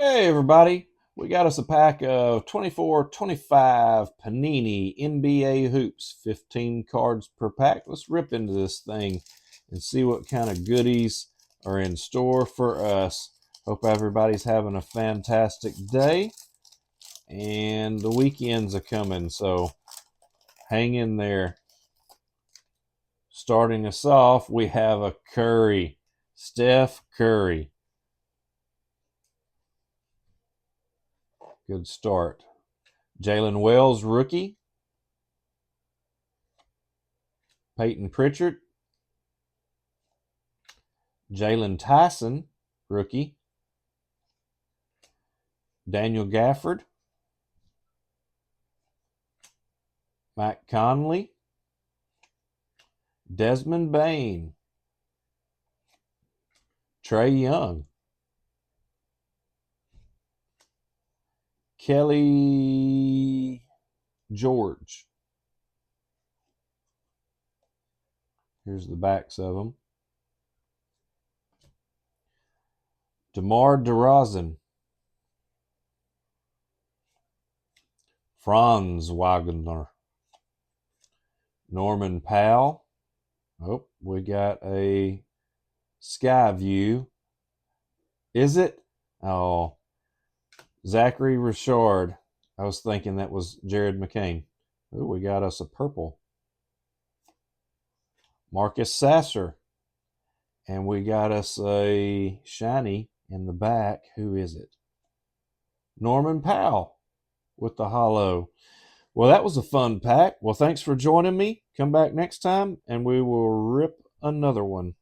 Hey everybody, we got us a pack of 24-25 Panini NBA hoops, 15 cards per pack. Let's rip into this thing and see what kind of goodies are in store for us. Hope everybody's having a fantastic day, and the weekends are coming, so hang in there. Starting us off, we have a Curry, Steph Curry. Good start. Jalen Wells, rookie. Peyton Pritchard. Jalen Tyson, rookie. Daniel Gafford. Mike Conley. Desmond Bain. Trey Young. Kelly George. Here's the backs of them. DeMar DeRozan. Franz Wagner. Norman Powell. Oh, we got a Sky View. Is it? Oh, Zachary Richard. I was thinking that was Jared McCain. Oh, we got us a purple. Marcus Sasser. And we got us a shiny in the back. Who is it? Norman Powell with the hollow. Well, that was a fun pack. Well, thanks for joining me. Come back next time and we will rip another one.